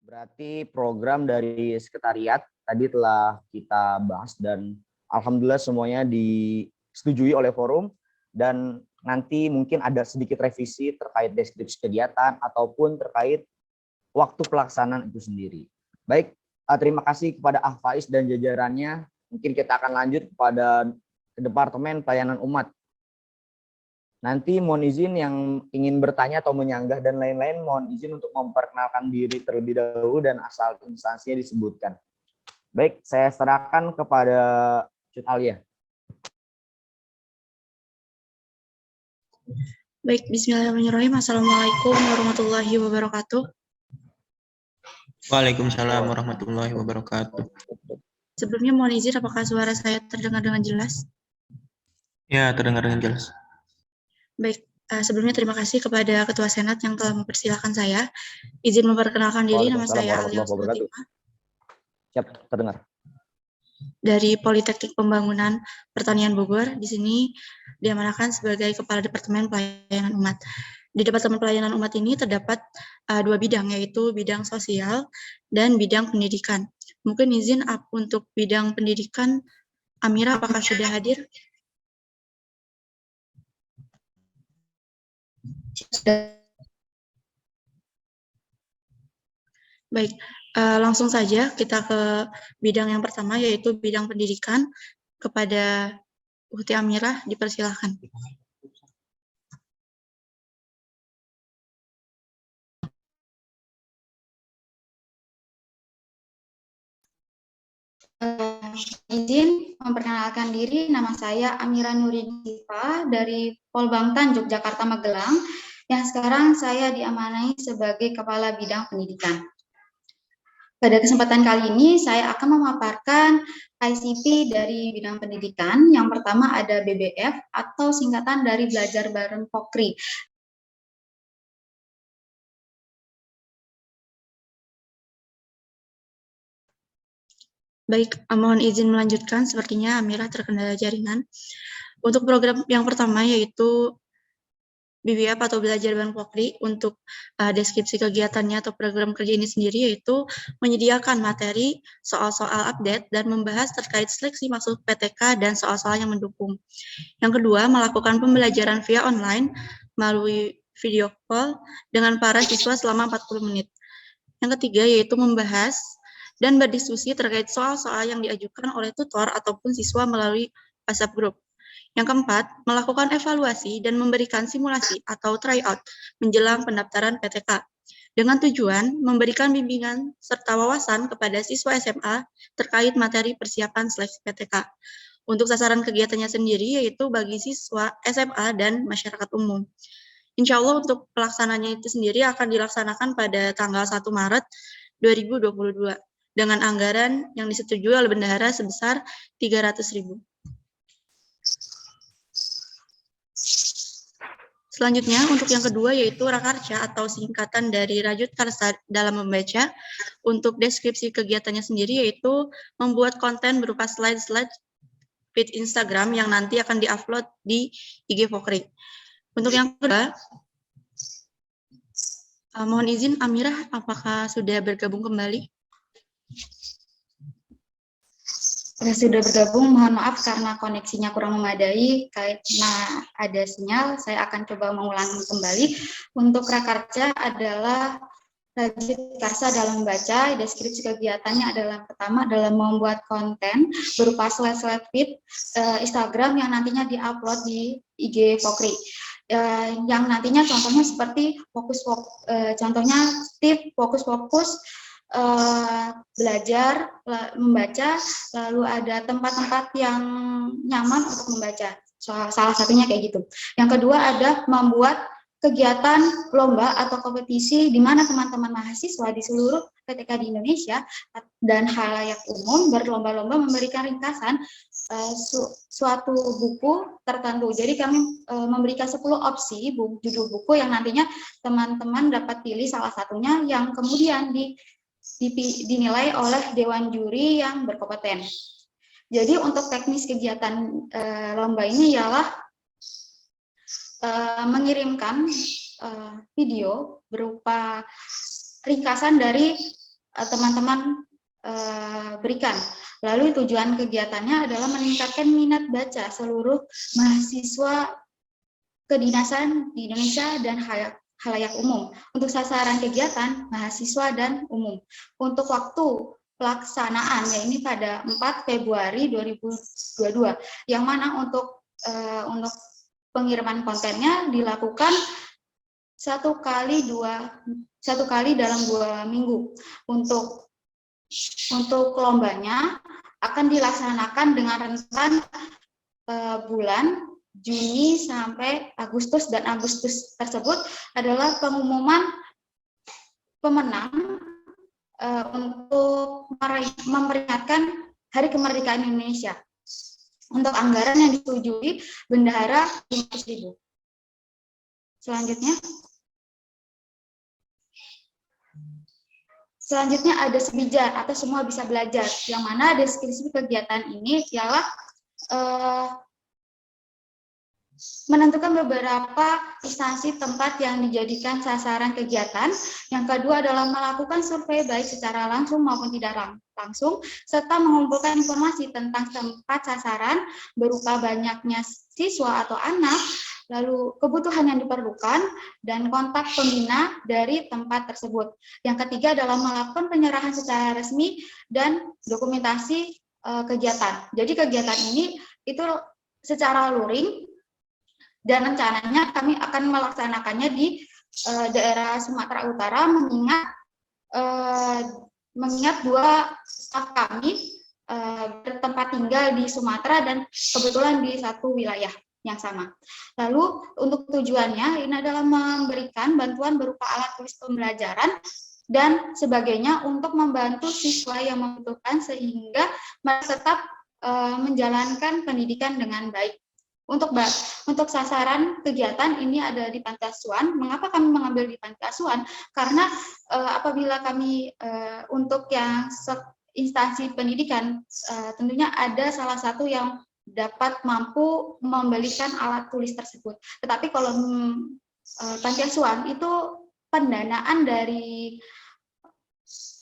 Berarti program dari sekretariat tadi telah kita bahas dan alhamdulillah semuanya disetujui oleh forum, dan nanti mungkin ada sedikit revisi terkait deskripsi kegiatan ataupun terkait waktu pelaksanaan itu sendiri. Baik, terima kasih kepada Faiz dan jajarannya. Mungkin kita akan lanjut kepada Departemen Pelayanan Umat. Nanti mohon izin yang ingin bertanya atau menyanggah dan lain-lain, mohon izin untuk memperkenalkan diri terlebih dahulu dan asal instansinya disebutkan. Baik, saya serahkan kepada Cut Alia. Baik, bismillahirrahmanirrahim. Assalamualaikum warahmatullahi wabarakatuh. Waalaikumsalam warahmatullahi wabarakatuh. Sebelumnya mohon izin, apakah suara saya terdengar dengan jelas? Ya, terdengar dengan jelas. Baik, sebelumnya terima kasih kepada Ketua Senat yang telah mempersilahkan saya. Izin memperkenalkan diri, nama saya Alia Fatimah. Siap, terdengar. Dari Politeknik Pembangunan Pertanian Bogor. Di sini diamanakan sebagai Kepala Departemen Pelayanan Umat. Di Departemen Pelayanan Umat ini terdapat dua bidang, yaitu bidang sosial dan bidang pendidikan. Mungkin izin untuk bidang pendidikan, Amira apakah sudah hadir? Baik, langsung saja kita ke bidang yang pertama, yaitu bidang pendidikan. Kepada Uhti Amirah, dipersilahkan. Izin memperkenalkan diri, nama saya Amira Nuridifa dari Polbangtan, Yogyakarta, Magelang, yang sekarang saya diamanai sebagai Kepala Bidang Pendidikan. Pada kesempatan kali ini, saya akan memaparkan ICP dari bidang pendidikan. Yang pertama ada BBF atau singkatan dari Belajar Bareng Pokri. Baik, mohon izin melanjutkan, sepertinya Amira terkendala jaringan. Untuk program yang pertama yaitu BBF atau Belajar Bareng Pokri, untuk deskripsi kegiatannya atau program kerja ini sendiri yaitu menyediakan materi, soal-soal update, dan membahas terkait seleksi masuk PTK dan soal-soal yang mendukung. Yang kedua, melakukan pembelajaran via online melalui video call dengan para siswa selama 40 menit. Yang ketiga yaitu membahas dan berdiskusi terkait soal-soal yang diajukan oleh tutor ataupun siswa melalui WhatsApp group. Yang keempat, melakukan evaluasi dan memberikan simulasi atau tryout menjelang pendaftaran PTK, dengan tujuan memberikan bimbingan serta wawasan kepada siswa SMA terkait materi persiapan seleksi PTK. Untuk sasaran kegiatannya sendiri yaitu bagi siswa SMA dan masyarakat umum. Insya Allah untuk pelaksananya itu sendiri akan dilaksanakan pada tanggal 1 Maret 2022 dengan anggaran yang disetujui oleh bendahara sebesar 300.000. Selanjutnya, untuk yang kedua yaitu Rakarca atau singkatan dari Rajut Karsa dalam membaca. Untuk deskripsi kegiatannya sendiri yaitu membuat konten berupa slide-slide feed Instagram yang nanti akan diupload di IG Pokri. Untuk yang kedua, mohon izin Amirah, apakah sudah bergabung kembali? Sudah bergabung, mohon maaf karena koneksinya kurang memadai, karena ada sinyal, saya akan coba mengulangi kembali. Untuk Rakarca adalah Rajut Karsa dalam membaca, deskripsi kegiatannya adalah pertama adalah membuat konten berupa slide-slide feed Instagram yang nantinya diupload di IG Pokri. Yang nantinya contohnya seperti contohnya tip fokus-fokus, belajar membaca, lalu ada tempat-tempat yang nyaman untuk membaca, salah satunya kayak gitu. Yang kedua ada membuat kegiatan lomba atau kompetisi di mana teman-teman mahasiswa di seluruh PTK di Indonesia dan halayak umum berlomba-lomba memberikan ringkasan suatu buku tertentu. Jadi kami memberikan 10 opsi judul buku yang nantinya teman-teman dapat pilih salah satunya yang kemudian dinilai oleh dewan juri yang berkompeten. Jadi untuk teknis kegiatan lomba ini ialah mengirimkan video berupa ringkasan dari teman-teman berikan. Lalu tujuan kegiatannya adalah meningkatkan minat baca seluruh mahasiswa kedinasan di Indonesia dan halayak umum. Untuk sasaran kegiatan mahasiswa dan umum. Untuk waktu pelaksanaan, ya ini pada 4 Februari 2022, yang mana untuk pengiriman kontennya dilakukan satu kali dalam 2 minggu. Untuk lombanya akan dilaksanakan dengan rentan bulan Juni sampai Agustus, dan Agustus tersebut adalah pengumuman pemenang untuk memperingatkan Hari Kemerdekaan Indonesia. Untuk anggaran yang disetujui bendahara 500.000. Selanjutnya ada sebijar atau semua bisa belajar, yang mana deskripsi kegiatan ini ialah menentukan beberapa instansi tempat yang dijadikan sasaran kegiatan. Yang kedua adalah melakukan survei baik secara langsung maupun tidak langsung, serta mengumpulkan informasi tentang tempat sasaran berupa banyaknya siswa atau anak, lalu kebutuhan yang diperlukan, dan kontak pembina dari tempat tersebut. Yang ketiga adalah melakukan penyerahan secara resmi dan dokumentasi kegiatan. Jadi kegiatan ini itu secara luring, dan rencananya kami akan melaksanakannya di daerah Sumatera Utara, mengingat 2 staf kami bertempat tinggal di Sumatera dan kebetulan di satu wilayah yang sama. Lalu untuk tujuannya ini adalah memberikan bantuan berupa alat tulis pembelajaran dan sebagainya untuk membantu siswa yang membutuhkan sehingga mereka tetap menjalankan pendidikan dengan baik. Untuk sasaran kegiatan ini ada di Panti Asuhan. Mengapa kami mengambil di Panti Asuhan? Karena apabila kami untuk yang instansi pendidikan, tentunya ada salah satu yang dapat mampu membelikan alat tulis tersebut. Tetapi kalau Panti Asuhan itu pendanaan dari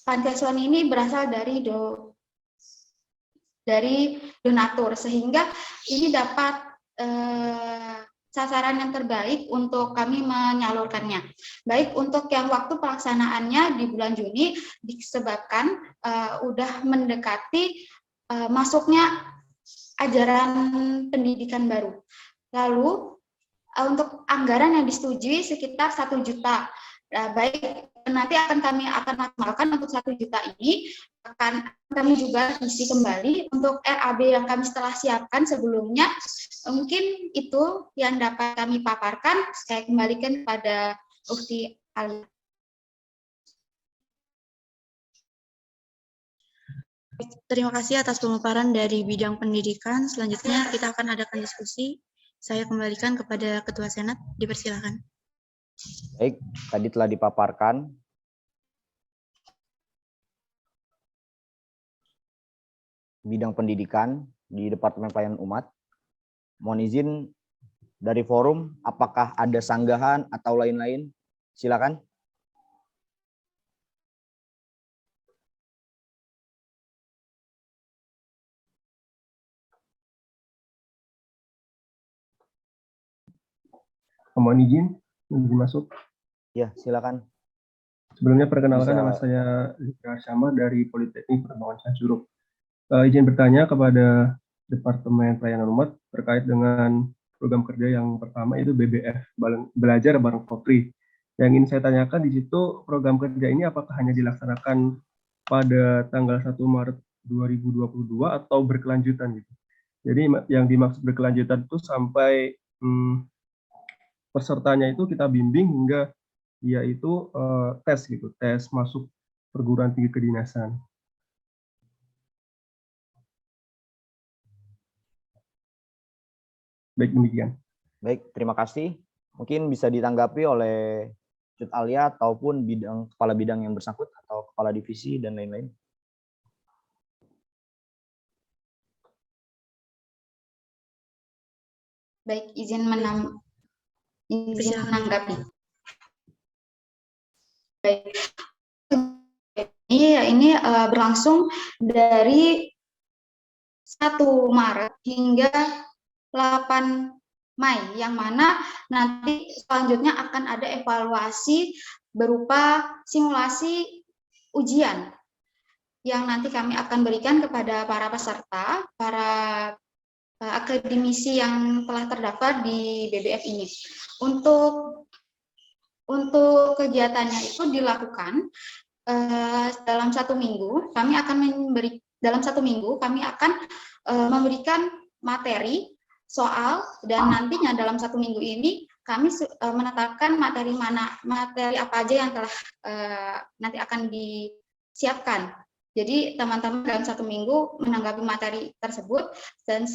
Panti Asuhan ini berasal dari donatur, sehingga ini dapat sasaran yang terbaik untuk kami menyalurkannya. Baik untuk yang waktu pelaksanaannya di bulan Juni disebabkan udah mendekati masuknya ajaran pendidikan baru. Lalu untuk anggaran yang disetujui sekitar 1 juta. Baik, nanti kami akan maksimalkan untuk 1 juta ini akan kami juga isi kembali untuk RAB yang kami telah siapkan sebelumnya. Mungkin itu yang dapat kami paparkan. Saya kembalikan kepada Ukti Alia. Terima kasih atas pemaparan dari bidang pendidikan. Selanjutnya kita akan adakan diskusi. Saya kembalikan kepada Ketua Senat. Dipersilakan. Baik, tadi telah dipaparkan bidang pendidikan di Departemen Pelayanan Umat. Mohon izin dari forum, apakah ada sanggahan atau lain-lain? Silakan. Mohon izin masuk. Ya, silakan. Sebelumnya perkenalkan, Bisa. nama saya Zikra Syamah dari Politeknik Penerbangan Sanjuruk. Izin bertanya kepada Departemen Pelayanan Umat terkait dengan program kerja yang pertama, yaitu BBF, Belajar Bareng Kopri. Yang ingin saya tanyakan di situ, program kerja ini apakah hanya dilaksanakan pada tanggal 1 Maret 2022 atau berkelanjutan gitu. Jadi yang dimaksud berkelanjutan itu sampai pesertanya itu kita bimbing hingga dia itu tes gitu, tes masuk perguruan tinggi kedinasan. Baik, demikian. Baik, terima kasih. Mungkin bisa ditanggapi oleh Cut Alia ataupun kepala bidang yang bersangkut atau kepala divisi dan lain-lain. Baik, izin menanggapi. Baik. ini berlangsung dari 1 Maret hingga 8 Mei, yang mana nanti selanjutnya akan ada evaluasi berupa simulasi ujian yang nanti kami akan berikan kepada para peserta, para akademisi yang telah terdaftar di BBF ini. Untuk kegiatannya itu dilakukan dalam 1 minggu. Dalam 1 minggu kami akan memberikan materi soal, dan nantinya dalam 1 minggu ini kami menetapkan materi apa aja yang telah nanti akan disiapkan. Jadi teman-teman dalam 1 minggu menanggapi materi tersebut, dan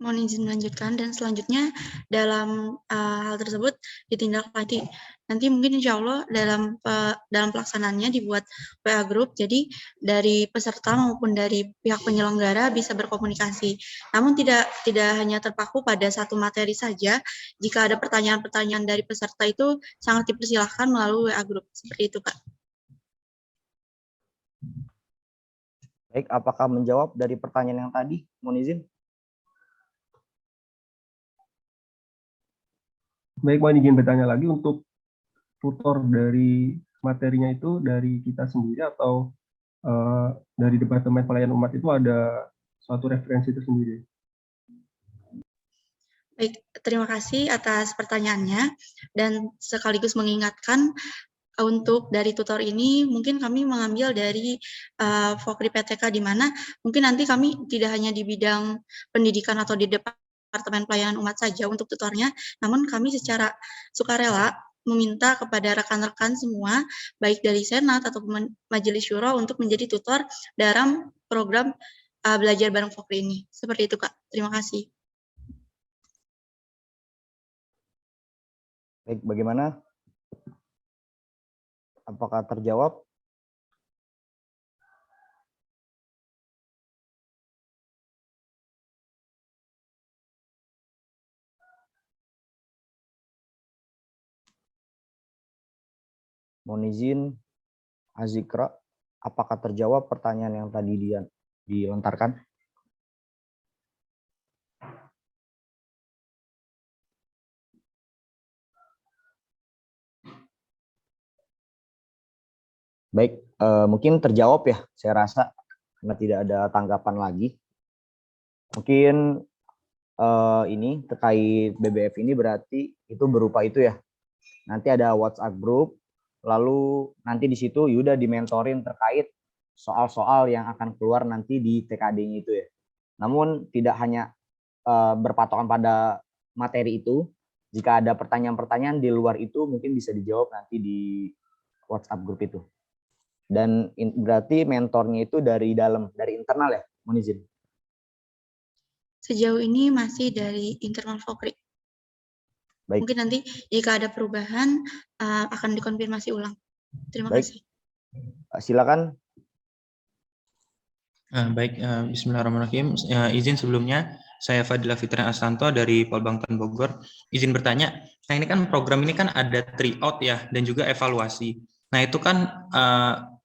Mohon izin melanjutkan, dan selanjutnya dalam hal tersebut ditindaklanjuti. Nanti mungkin insya Allah dalam pelaksanaannya dibuat WA group, jadi dari peserta maupun dari pihak penyelenggara bisa berkomunikasi. Namun tidak hanya terpaku pada satu materi saja. Jika ada pertanyaan-pertanyaan dari peserta itu sangat dipersilahkan melalui WA group. Seperti itu, Kak. Baik, apakah menjawab dari pertanyaan yang tadi? Mohon izin. Baik, mohon izin bertanya lagi, untuk tutor dari materinya itu dari kita sendiri atau dari Departemen Pelayanan Umat itu ada suatu referensi tersendiri? Baik, terima kasih atas pertanyaannya, dan sekaligus mengingatkan untuk dari tutor ini mungkin kami mengambil dari Fokri PTK, di mana mungkin nanti kami tidak hanya di bidang pendidikan atau di Departemen Pelayanan Umat saja untuk tutornya, namun kami secara sukarela meminta kepada rekan-rekan semua, baik dari Senat atau Majelis Syuro, untuk menjadi tutor dalam program belajar bareng Fokri ini. Seperti itu, Kak. Terima kasih. Baik, bagaimana? Apakah terjawab? Mohon izin, Azikra, apakah terjawab pertanyaan yang tadi dia dilontarkan? Baik, mungkin terjawab ya, saya rasa, karena tidak ada tanggapan lagi. Mungkin ini terkait BBF ini berarti itu berupa itu ya. Nanti ada WhatsApp group, lalu nanti di situ Yuda dimentorin terkait soal-soal yang akan keluar nanti di TKD-nya itu ya. Namun tidak hanya berpatokan pada materi itu, jika ada pertanyaan-pertanyaan di luar itu mungkin bisa dijawab nanti di WhatsApp group itu. Dan berarti mentornya itu dari dalam, dari internal ya, mohon izin. Sejauh ini masih dari internal Fokri. Baik. Mungkin nanti jika ada perubahan akan dikonfirmasi ulang. Terima kasih. Silakan. Baik, bismillahirrahmanirrahim. Izin sebelumnya, saya Fadila Fitri Astanto dari Polbangtan Bogor. Izin bertanya, nah ini kan program ini kan ada tryout ya, dan juga evaluasi. Nah itu kan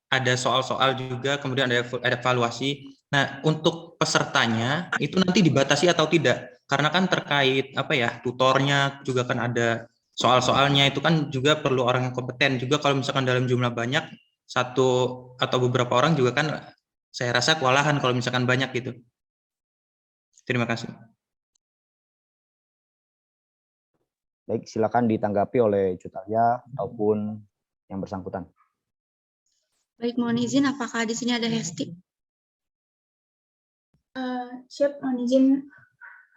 ada soal-soal juga, kemudian ada evaluasi. Nah untuk pesertanya itu nanti dibatasi atau tidak? Karena kan terkait apa ya, tutornya juga kan ada soal-soalnya, itu kan juga perlu orang yang kompeten. Juga kalau misalkan dalam jumlah banyak, satu atau beberapa orang juga kan saya rasa kewalahan kalau misalkan banyak gitu. Terima kasih. Baik, silakan ditanggapi oleh Cutalia ataupun yang bersangkutan. Baik, mohon izin, apakah di sini ada Hesti? Siap, mohon izin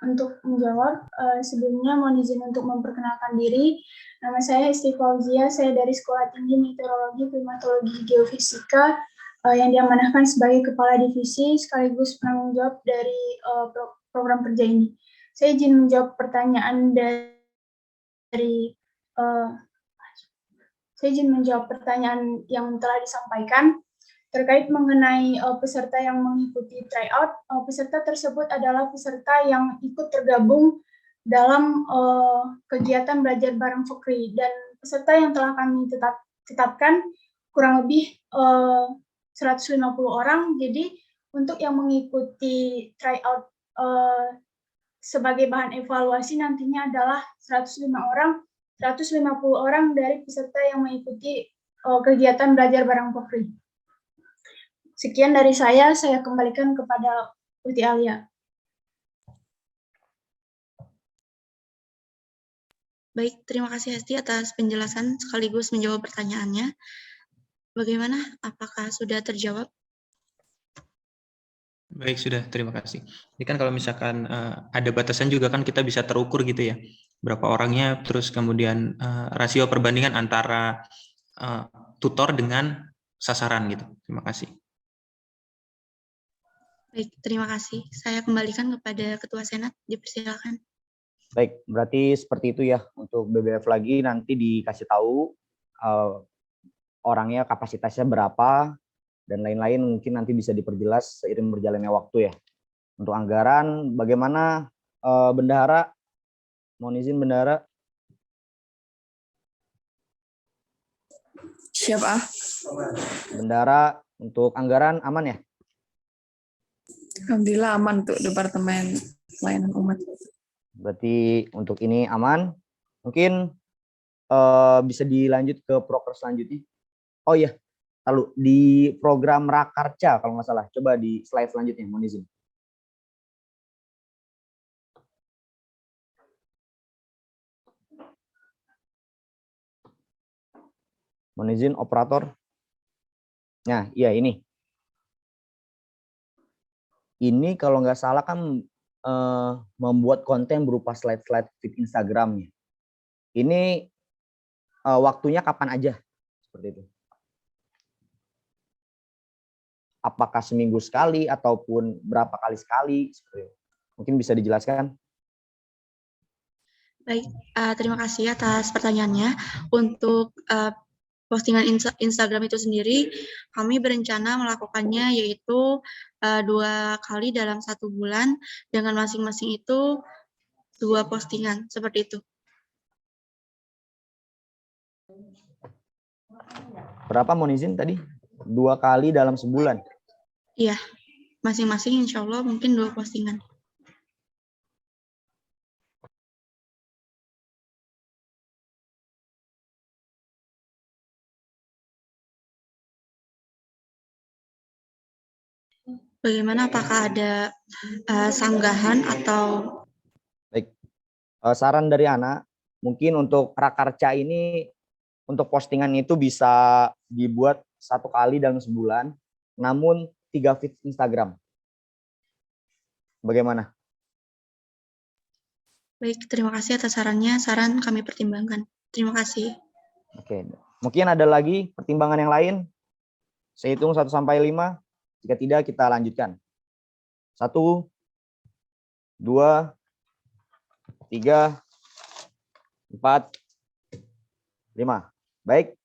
untuk menjawab. Sebelumnya mohon izin untuk memperkenalkan diri. Nama saya Hesti Fauzia, saya dari Sekolah Tinggi Meteorologi, Klimatologi, Geofisika, yang diamanahkan sebagai Kepala Divisi sekaligus penanggung jawab dari program kerja ini. Saya izin menjawab pertanyaan saya izin menjawab pertanyaan yang telah disampaikan terkait mengenai peserta yang mengikuti tryout. Peserta tersebut adalah peserta yang ikut tergabung dalam kegiatan belajar bareng Fokri, dan peserta yang telah kami tetapkan kurang lebih 150 orang. Jadi untuk yang mengikuti tryout sebagai bahan evaluasi nantinya adalah 150 orang dari peserta yang mengikuti kegiatan belajar bareng Pokri. Sekian dari saya kembalikan kepada Uti Alia. Baik, terima kasih Hesti atas penjelasan sekaligus menjawab pertanyaannya. Bagaimana? Apakah sudah terjawab? Baik, sudah. Terima kasih. Ini kan kalau misalkan ada batasan juga kan kita bisa terukur gitu ya. Berapa orangnya, terus kemudian rasio perbandingan antara tutor dengan sasaran gitu. Terima kasih. Baik, terima kasih. Saya kembalikan kepada Ketua Senat. Dipersilakan. Baik, berarti seperti itu ya. Untuk BBF lagi nanti dikasih tahu orangnya kapasitasnya berapa, dan lain-lain mungkin nanti bisa diperjelas seiring berjalannya waktu ya. Untuk anggaran, bagaimana Bendahara? Mohon izin Bendahara. Siap, Ah. Bendahara, untuk anggaran aman ya? Alhamdulillah aman untuk Departemen Pelayanan Umat. Berarti untuk ini aman. Mungkin bisa dilanjut ke proker selanjutnya. Oh iya, lalu di program Rakarca kalau nggak salah. Coba di slide selanjutnya, mohon izin. Mohon izin operator. Nah, iya ini. Ini kalau nggak salah kan membuat konten berupa slide-slide feed Instagramnya. Ini waktunya kapan aja? Seperti itu. Apakah seminggu sekali ataupun berapa kali sekali? Seperti itu. Mungkin bisa dijelaskan? Baik, terima kasih atas pertanyaannya. Untuk postingan Instagram itu sendiri, kami berencana melakukannya yaitu 2 kali dalam 1 bulan, dengan masing-masing itu 2 postingan, seperti itu. Berapa mohon izin tadi? 2 kali dalam sebulan? Iya, masing-masing insya Allah mungkin 2 postingan. Bagaimana, apakah ada sanggahan atau? Baik, saran dari Ana, mungkin untuk Rakarca ini, untuk postingan itu bisa dibuat 1 kali dalam sebulan, namun 3 feed Instagram. Bagaimana? Baik, terima kasih atas sarannya. Saran kami pertimbangkan. Terima kasih. Oke, mungkin ada lagi pertimbangan yang lain? Saya hitung 1 sampai 5. Jika tidak, kita lanjutkan. 1, 2, 3, 4, 5. Baik,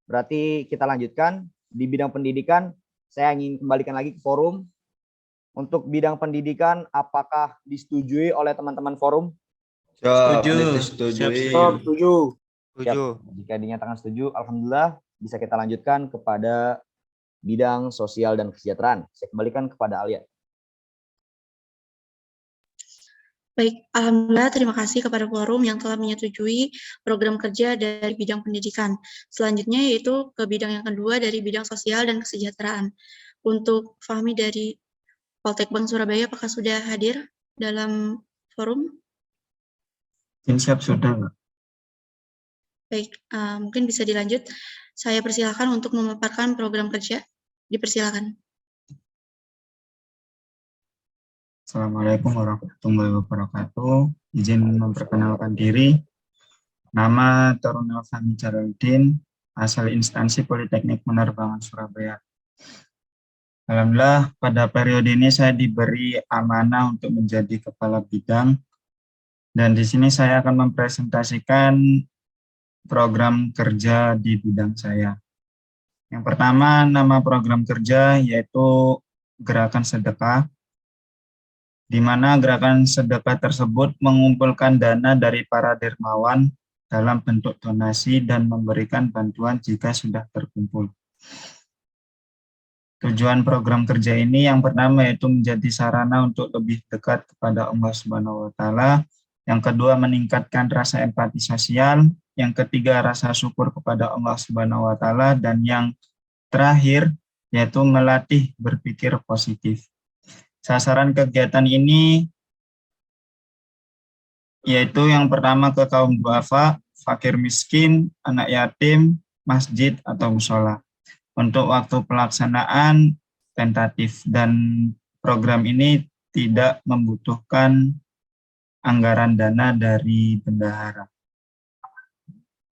berarti kita lanjutkan. Di bidang pendidikan, saya ingin kembalikan lagi ke forum. Untuk bidang pendidikan, apakah disetujui oleh teman-teman forum? Setuju. Setuju. Jika dinyatakan setuju, alhamdulillah bisa kita lanjutkan kepada bidang sosial dan kesejahteraan. Saya kembalikan kepada Alia. Baik, alhamdulillah terima kasih kepada forum yang telah menyetujui program kerja dari bidang pendidikan. Selanjutnya yaitu ke bidang yang kedua dari bidang sosial dan kesejahteraan. Untuk Fahmi dari Poltek Bank Surabaya, apakah sudah hadir dalam forum? Siap, sudah. Baik, mungkin bisa dilanjut. Saya persilakan untuk memaparkan program kerja. Dipersilakan. Assalamualaikum warahmatullahi wabarakatuh. Izin memperkenalkan diri. Nama Torunel Fahmi Jalaldin, asal instansi Politeknik Penerbangan Surabaya. Alhamdulillah, pada periode ini saya diberi amanah untuk menjadi kepala bidang. Dan di sini saya akan mempresentasikan program kerja di bidang saya. Yang pertama, nama program kerja yaitu Gerakan Sedekah, di mana gerakan sedekah tersebut mengumpulkan dana dari para dermawan dalam bentuk donasi dan memberikan bantuan jika sudah terkumpul. Tujuan program kerja ini yang pertama yaitu menjadi sarana untuk lebih dekat kepada Allah Subhanahu wa taala. Yang kedua, meningkatkan rasa empati sosial. Yang ketiga, rasa syukur kepada Allah Subhanahu wa taala, dan yang terakhir yaitu melatih berpikir positif. Sasaran kegiatan ini yaitu yang pertama ke kaum duafa, fakir miskin, anak yatim, masjid atau musola. Untuk waktu pelaksanaan tentatif, dan program ini tidak membutuhkan anggaran dana dari bendahara.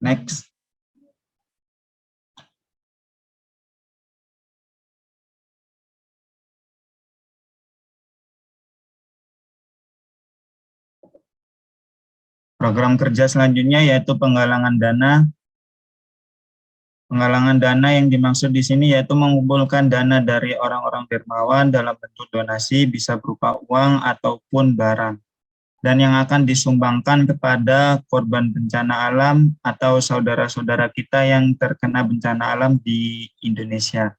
Next. Program kerja selanjutnya yaitu penggalangan dana. Penggalangan dana yang dimaksud di sini yaitu mengumpulkan dana dari orang-orang dermawan dalam bentuk donasi, bisa berupa uang ataupun barang, dan yang akan disumbangkan kepada korban bencana alam atau saudara-saudara kita yang terkena bencana alam di Indonesia.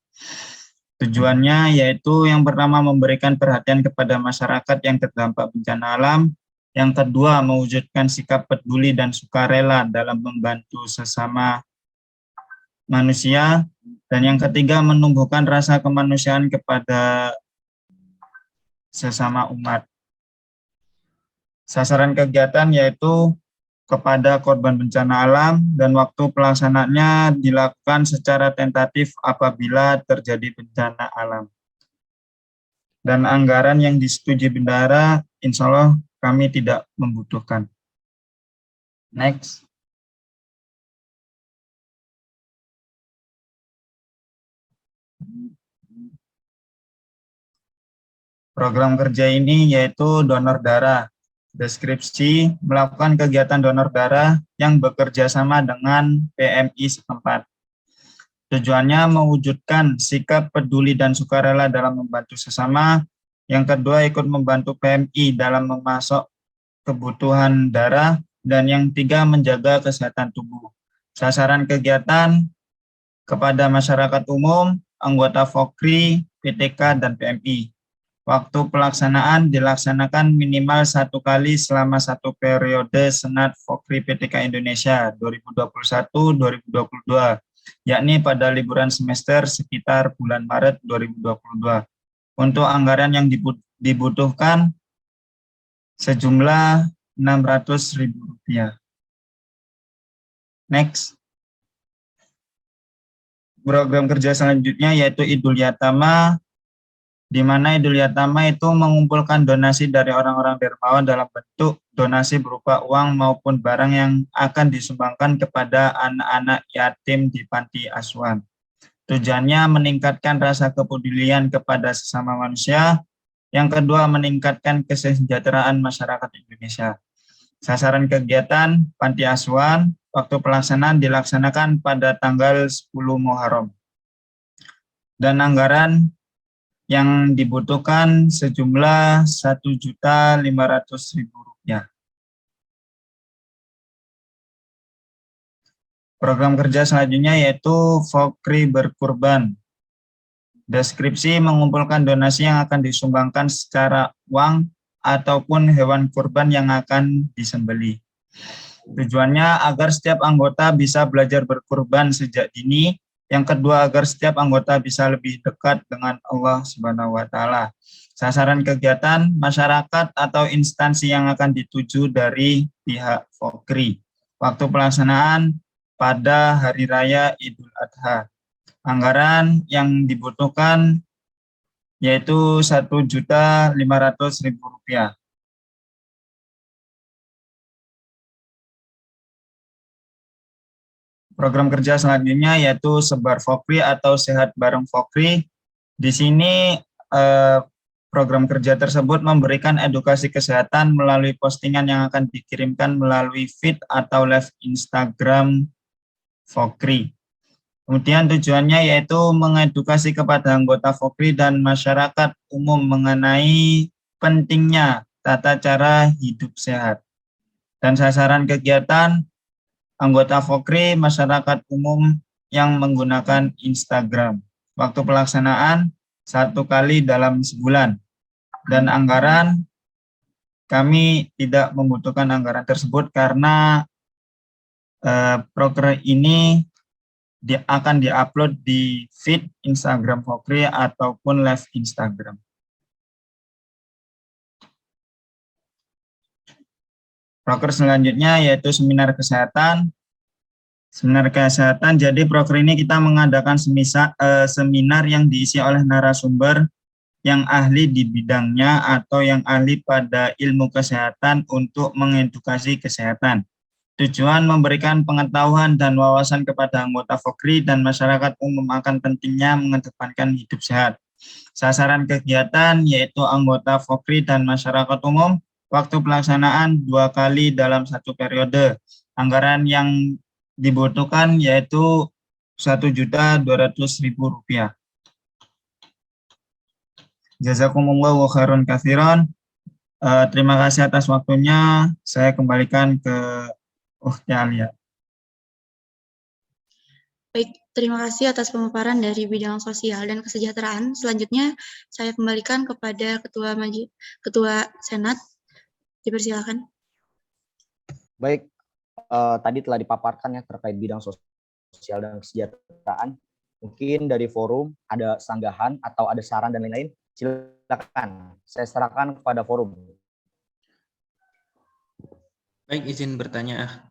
Tujuannya yaitu yang pertama memberikan perhatian kepada masyarakat yang terdampak bencana alam, yang kedua mewujudkan sikap peduli dan sukarela dalam membantu sesama manusia, dan yang ketiga menumbuhkan rasa kemanusiaan kepada sesama umat. Sasaran kegiatan yaitu kepada korban bencana alam, dan waktu pelaksanaannya dilakukan secara tentatif apabila terjadi bencana alam. Dan anggaran yang disetujui bendahara insya Allah kami tidak membutuhkan. Next. Program kerja ini yaitu donor darah. Deskripsi, melakukan kegiatan donor darah yang bekerja sama dengan PMI setempat. Tujuannya mewujudkan sikap peduli dan sukarela dalam membantu sesama. Yang kedua, ikut membantu PMI dalam memasok kebutuhan darah. Dan yang tiga, menjaga kesehatan tubuh. Sasaran kegiatan kepada masyarakat umum, anggota FOKRI, PTK, dan PMI. Waktu pelaksanaan dilaksanakan minimal 1 kali selama 1 periode Senat FOKRI PTK Indonesia 2021-2022, yakni pada liburan semester sekitar bulan Maret 2022. Untuk anggaran yang dibutuhkan sejumlah Rp600.000. Next. Program kerja selanjutnya yaitu Idul Yatama, di mana Idul Yatama itu mengumpulkan donasi dari orang-orang dermawan dalam bentuk donasi berupa uang maupun barang yang akan disumbangkan kepada anak-anak yatim di panti asuhan. Tujuannya meningkatkan rasa kepedulian kepada sesama manusia. Yang kedua, meningkatkan kesejahteraan masyarakat Indonesia. Sasaran kegiatan panti asuhan, waktu pelaksanaan dilaksanakan pada tanggal 10 Muharram. Dan anggaran yang dibutuhkan sejumlah Rp1.500.000. Program kerja selanjutnya yaitu FOKRI berkurban. Deskripsi, mengumpulkan donasi yang akan disumbangkan secara uang ataupun hewan kurban yang akan disembelih. Tujuannya agar setiap anggota bisa belajar berkurban sejak dini. Yang kedua, agar setiap anggota bisa lebih dekat dengan Allah Subhanahu wa taala. Sasaran kegiatan masyarakat atau instansi yang akan dituju dari pihak FOKRI. Waktu pelaksanaan pada Hari Raya Idul Adha. Anggaran yang dibutuhkan yaitu Rp1.500.000. Program kerja selanjutnya yaitu Sebar FOKRI atau Sehat Bareng FOKRI. Di sini program kerja tersebut memberikan edukasi kesehatan melalui postingan yang akan dikirimkan melalui feed atau live Instagram FOKRI. Kemudian tujuannya yaitu mengedukasi kepada anggota FOKRI dan masyarakat umum mengenai pentingnya tata cara hidup sehat. Dan sasaran kegiatan anggota Fokri masyarakat umum yang menggunakan Instagram. Waktu pelaksanaan 1 kali dalam sebulan. Dan anggaran, kami tidak membutuhkan anggaran tersebut karena proker ini akan diupload di feed Instagram Fokri ataupun live Instagram. Proker selanjutnya yaitu seminar kesehatan. Seminar kesehatan, jadi proker ini kita mengadakan seminar yang diisi oleh narasumber yang ahli di bidangnya atau yang ahli pada ilmu kesehatan untuk mengedukasi kesehatan. Tujuan memberikan pengetahuan dan wawasan kepada anggota Fokri dan masyarakat umum akan pentingnya mengedepankan hidup sehat. Sasaran kegiatan yaitu anggota Fokri dan masyarakat umum, waktu pelaksanaan 2 kali dalam 1 periode. Anggaran yang dibutuhkan yaitu Rp1.200.000. Jazakumullahu khairan katsiran. Terima kasih atas waktunya. Saya kembalikan ke Ukhti Alia. Baik, terima kasih atas pemaparan dari bidang sosial dan kesejahteraan. Selanjutnya, saya kembalikan kepada Ketua Senat. Dipersilakan. Baik, tadi telah dipaparkan ya terkait bidang sosial dan kesejahteraan. Mungkin dari forum ada sanggahan atau ada saran dan lain-lain. Silakan, saya serahkan kepada forum. Baik, izin bertanya.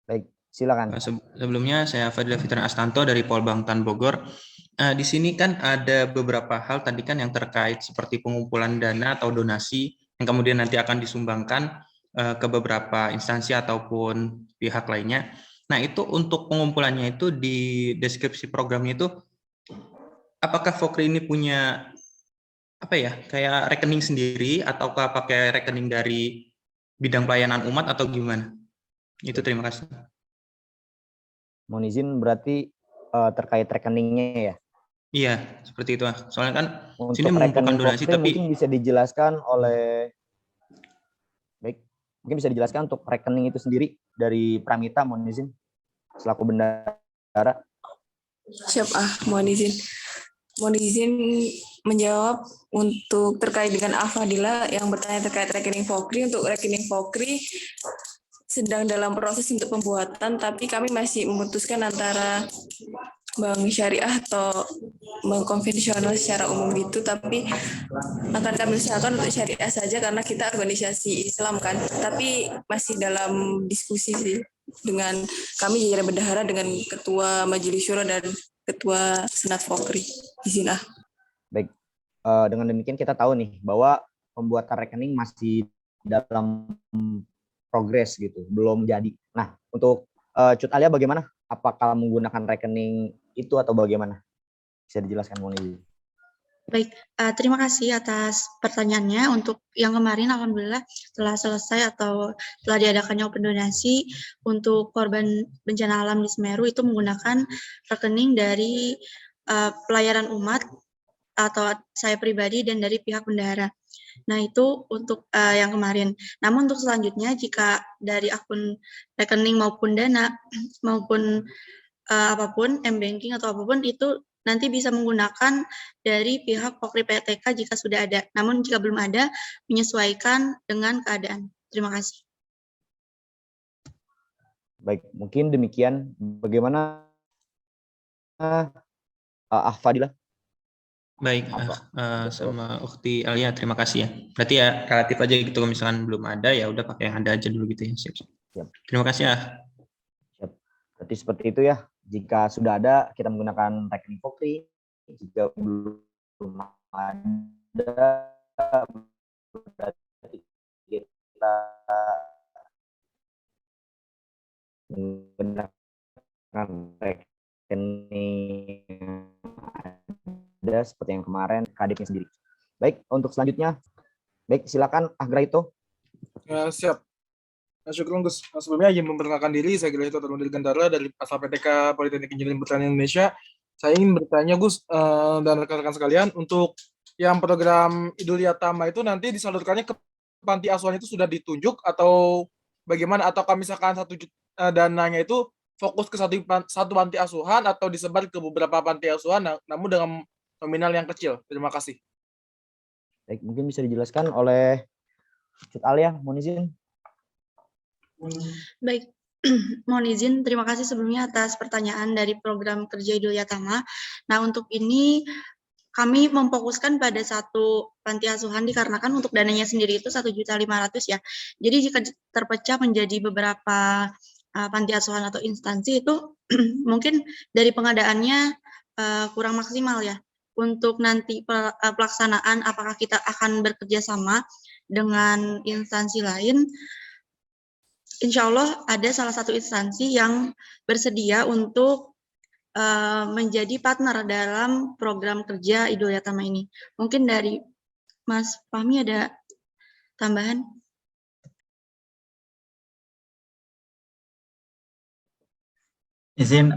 Baik, silakan. Sebelumnya saya Fadila Fitra Astanto dari Polbang Tan Bogor. Di sini kan ada beberapa hal tadi kan yang terkait seperti pengumpulan dana atau donasi yang kemudian nanti akan disumbangkan ke beberapa instansi ataupun pihak lainnya. Nah, itu untuk pengumpulannya itu di deskripsi programnya itu, apakah Fokri ini punya kayak rekening sendiri ataukah pakai rekening dari bidang pelayanan umat atau gimana? Itu terima kasih. Mohon izin berarti terkait rekeningnya ya? Iya, seperti itu. Soalnya kan untuk sini mengumpulkan donasi tapi mungkin bisa dijelaskan oleh mungkin bisa dijelaskan untuk rekening itu sendiri dari Pramita, mohon izin selaku bendahara. Siap, mohon izin. Mohon izin menjawab untuk terkait dengan Al-Fadila yang bertanya terkait rekening Fokri. Untuk rekening Fokri sedang dalam proses untuk pembuatan, tapi kami masih memutuskan antara bank syariah atau bank konvensional secara umum gitu, tapi akan kami usahakan untuk syariah saja karena kita organisasi Islam kan, tapi masih dalam diskusi sih dengan kami jajaran bendahara dengan Ketua Majelis Syuro dan Ketua Senat Fokri. Izin Baik, dengan demikian kita tahu nih bahwa pembuatan rekening masih dalam progres gitu, belum jadi. Nah, untuk Cut Alia bagaimana? Apakah menggunakan rekening itu atau bagaimana? Bisa dijelaskan, mohon izin. Baik, terima kasih atas pertanyaannya. Untuk yang kemarin, alhamdulillah telah selesai atau telah diadakannya open donasi untuk korban bencana alam di Semeru itu menggunakan rekening dari pelayaran umat atau saya pribadi dan dari pihak bendahara. Nah, itu untuk yang kemarin. Namun untuk selanjutnya, jika dari akun rekening maupun dana, maupun apapun, M-Banking atau apapun, itu nanti bisa menggunakan dari pihak Fokri PTK jika sudah ada. Namun jika belum ada, menyesuaikan dengan keadaan. Terima kasih. Baik, mungkin demikian. Bagaimana Fadila? Baik, sama Ukhti Alia, terima kasih ya. Berarti ya relatif aja gitu, kalau misalkan belum ada ya udah pakai yang ada aja dulu gitu ya. Siap. Terima kasih ya. Siap. Berarti seperti itu ya. Jika sudah ada, kita menggunakan rekening Fokri. Jika belum ada, berarti kita menggunakan rekening ada seperti yang kemarin KDP sendiri. Baik, untuk selanjutnya, baik silakan Agraito. Ya, siap. Syukur Gus. Sebelumnya izin memperkenalkan diri, saya Agraito Tarunadil Gandara dari Asal PTK Politeknik Injineering Pertanian Indonesia. Saya ingin bertanya Gus dan rekan-rekan sekalian, untuk yang program Idul Yatama itu nanti disalurkannya ke panti asuhan itu sudah ditunjuk atau bagaimana? Ataukah misalkan dananya itu fokus ke satu panti asuhan atau disebar ke beberapa panti asuhan, namun dengan nominal yang kecil? Terima kasih. Baik, mungkin bisa dijelaskan oleh Cut Alia, mohon izin. Baik, mohon izin, terima kasih sebelumnya atas pertanyaan dari program kerja Idul Yatama. Nah, untuk ini kami memfokuskan pada satu panti asuhan dikarenakan untuk dananya sendiri itu 1.500.000 ya. Jadi jika terpecah menjadi beberapa panti asuhan atau instansi itu mungkin dari pengadaannya kurang maksimal ya. Untuk nanti pelaksanaan apakah kita akan bekerja sama dengan instansi lain, insya Allah ada salah satu instansi yang bersedia untuk menjadi partner dalam program kerja Idul Yatama ini. Mungkin dari Mas Fahmi ada tambahan? Izin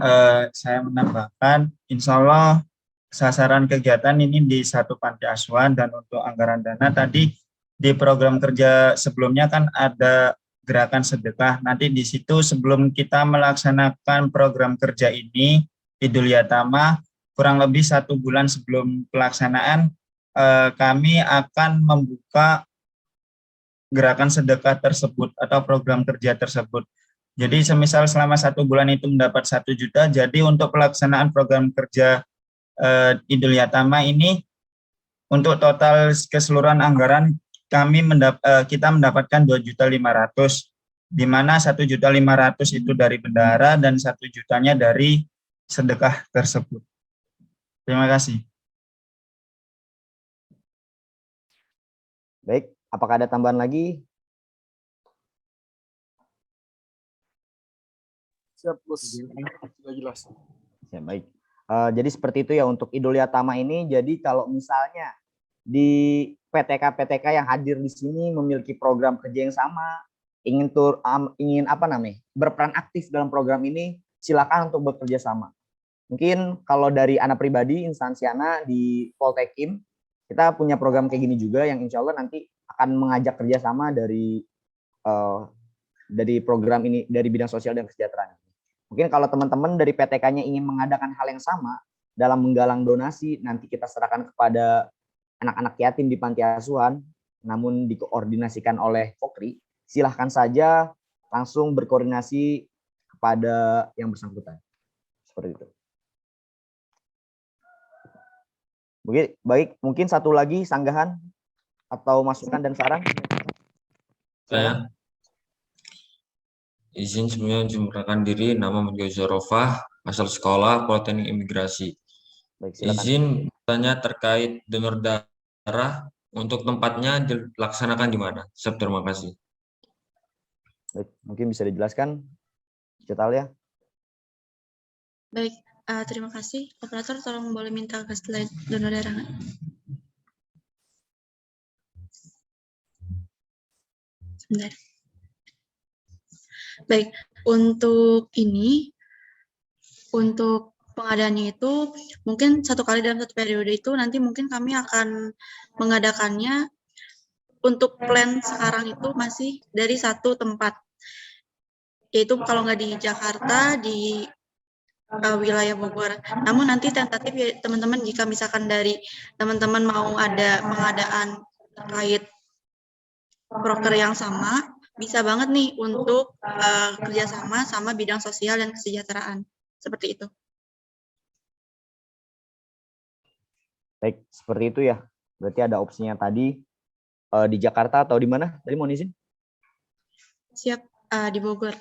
saya menambahkan, insya Allah sasaran kegiatan ini di satu panti asuhan, dan untuk anggaran dana tadi di program kerja sebelumnya kan ada gerakan sedekah. Nanti di situ sebelum kita melaksanakan program kerja ini, Idul Yatama, kurang lebih 1 bulan sebelum pelaksanaan, kami akan membuka gerakan sedekah tersebut atau program kerja tersebut. Jadi semisal selama 1 bulan itu mendapat 1 juta, jadi untuk pelaksanaan program kerja Idul Yatama ini, untuk total keseluruhan anggaran kita mendapatkan 2.500.000, di mana 1.500.000 itu dari bendahara dan 1 jutanya dari sedekah tersebut. Terima kasih. Baik, apakah ada tambahan lagi? Siap, Gus. Sudah jelas. Ya, baik. Jadi seperti itu ya untuk Idul Yatama ini. Jadi kalau misalnya di PTK yang hadir di sini memiliki program kerja yang sama, ingin berperan aktif dalam program ini, silakan untuk bekerja sama. Mungkin kalau dari Ana pribadi, instansi Ana di Poltekim, kita punya program kayak gini juga yang insya Allah nanti akan mengajak kerjasama dari program ini, dari bidang sosial dan kesejahteraan. Mungkin kalau teman-teman dari PTK-nya ingin mengadakan hal yang sama dalam menggalang donasi, nanti kita serahkan kepada anak-anak yatim di panti asuhan, namun dikoordinasikan oleh Pokri, silahkan saja langsung berkoordinasi kepada yang bersangkutan. Seperti itu. Baik, mungkin satu lagi sanggahan atau masukan dan saran. Saya izin sebelumnya memperkenalkan diri, nama Mujio Zorofah, asal sekolah Politeknik Imigrasi. Baik, silakan. Izin bertanya terkait donor darah, untuk tempatnya dilaksanakan di mana? Terima kasih. Baik, mungkin bisa dijelaskan, Cetalia. Baik, terima kasih. Operator, tolong boleh minta ke slide donor darah. Sebentar. Baik, untuk pengadaannya itu mungkin 1 kali dalam 1 periode itu nanti mungkin kami akan mengadakannya. Untuk plan sekarang itu masih dari 1 tempat, yaitu kalau nggak di Jakarta, di wilayah Bogor. Namun nanti tentatif ya teman-teman, jika misalkan dari teman-teman mau ada pengadaan terkait proker yang sama, bisa banget nih untuk kerjasama sama bidang sosial dan kesejahteraan. Seperti itu. Baik, seperti itu ya. Berarti ada opsinya tadi di Jakarta atau di mana? Tadi mohon izin. Siap, di Bogor.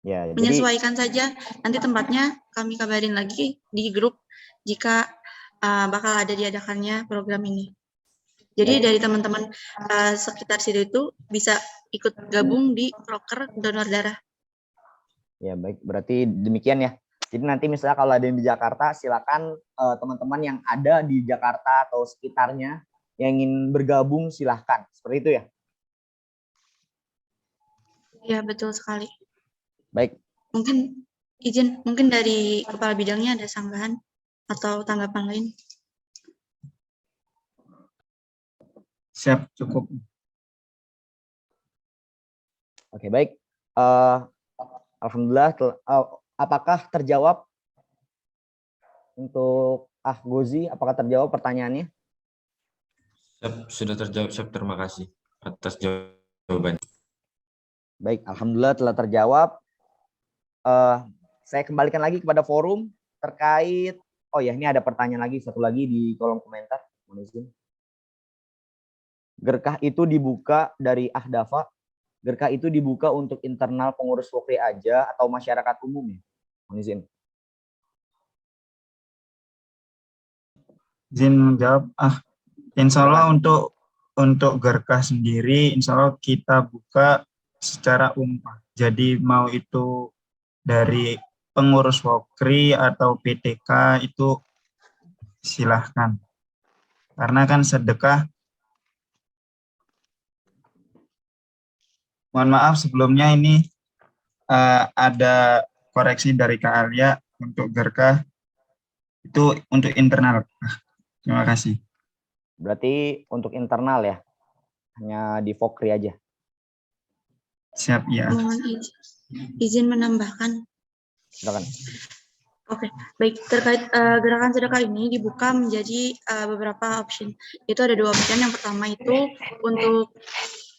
Ya, menyesuaikan saja, nanti tempatnya kami kabarin lagi di grup jika bakal ada diadakannya program ini. Jadi dari teman-teman sekitar situ itu bisa ikut gabung di proker donor darah. Ya, baik, berarti demikian ya. Jadi nanti misalnya kalau ada yang di Jakarta, silakan teman-teman yang ada di Jakarta atau sekitarnya yang ingin bergabung silahkan. Seperti itu ya. Ya, betul sekali. Baik. Mungkin dari kepala bidangnya ada sanggahan atau tanggapan lain. Siap, cukup. Oke, baik. Alhamdulillah, apakah terjawab untuk Gozi? Apakah terjawab pertanyaannya? Sudah terjawab, Chef. Terima kasih atas jawabannya. Baik, alhamdulillah telah terjawab. Saya kembalikan lagi kepada forum terkait. Oh ya, ini ada pertanyaan lagi, satu lagi di kolom komentar. Mohon izin. Gerkah itu dibuka dari Ahdafa. Gerkah itu dibuka untuk internal pengurus Fokri aja atau masyarakat umum ya? Mohon izin. Izin menjawab. Insya Allah untuk Gerkah sendiri, insya Allah kita buka secara umum. Jadi mau itu dari pengurus Fokri atau PTK itu silahkan. Karena kan sedekah. Mohon maaf sebelumnya ini ada koreksi dari Kak Alia untuk Gerkah itu untuk internal. Terima kasih. Berarti untuk internal ya, hanya di Fokri aja. Siap ya. Mohon izin menambahkan. Silakan. Oke, baik. Terkait gerakan sedekah ini dibuka menjadi beberapa option. Itu ada 2 option. Yang pertama itu untuk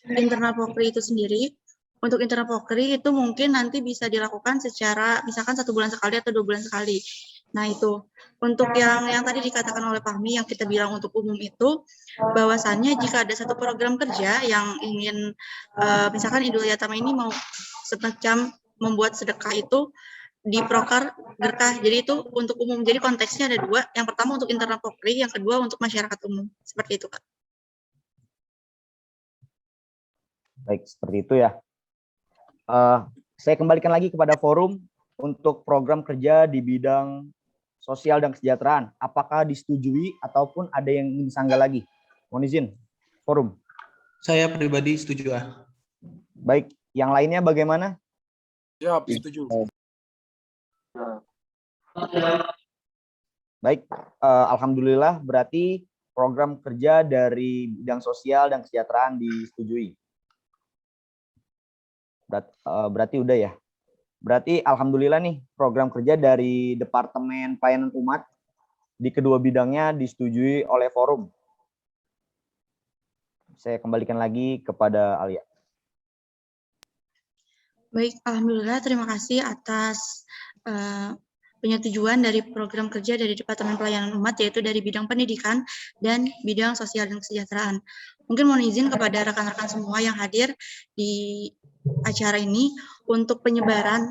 internal Fokri itu sendiri. Untuk internal Fokri itu mungkin nanti bisa dilakukan secara misalkan 1 bulan sekali atau 2 bulan sekali. Nah itu untuk yang tadi dikatakan oleh Fahmi yang kita bilang untuk umum itu bahwasannya jika ada satu program kerja yang ingin misalkan Idul Yatama ini mau semacam membuat sedekah itu di Prokar Gerkah. Jadi itu untuk umum. Jadi konteksnya ada 2. Yang pertama untuk internal Fokri, yang kedua untuk masyarakat umum. Seperti itu, Kak. Baik, seperti itu ya. Saya kembalikan lagi kepada forum untuk program kerja di bidang sosial dan kesejahteraan. Apakah disetujui ataupun ada yang ingin disanggah lagi? Mohon izin, forum. Saya pribadi setuju. Baik, yang lainnya bagaimana? Siap, setuju. Baik, alhamdulillah berarti program kerja dari bidang sosial dan kesejahteraan disetujui. Berarti udah ya. Berarti alhamdulillah nih program kerja dari Departemen Pelayanan Umat di kedua bidangnya disetujui oleh forum. Saya kembalikan lagi kepada Alia. Baik, alhamdulillah terima kasih atas penyetujuan dari program kerja dari Departemen Pelayanan Umat, yaitu dari bidang pendidikan dan bidang sosial dan kesejahteraan. Mungkin mohon izin kepada rekan-rekan semua yang hadir di acara ini untuk penyebaran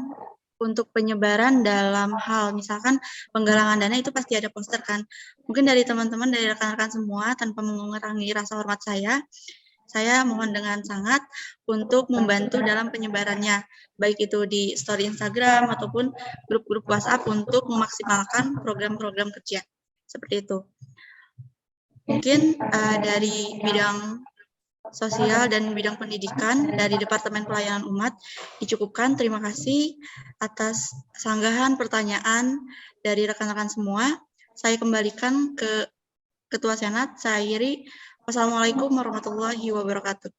dalam hal misalkan penggalangan dana itu pasti ada poster kan. Mungkin dari teman-teman, dari rekan-rekan semua tanpa mengurangi rasa hormat saya mohon dengan sangat untuk membantu dalam penyebarannya, baik itu di story Instagram ataupun grup-grup WhatsApp untuk memaksimalkan program-program kerja. Seperti itu. Mungkin dari bidang sosial dan bidang pendidikan dari Departemen Pelayanan Umat dicukupkan. Terima kasih atas sanggahan pertanyaan dari rekan-rekan semua. Saya kembalikan ke Ketua Senat, saya akhiri. Wassalamualaikum warahmatullahi wabarakatuh.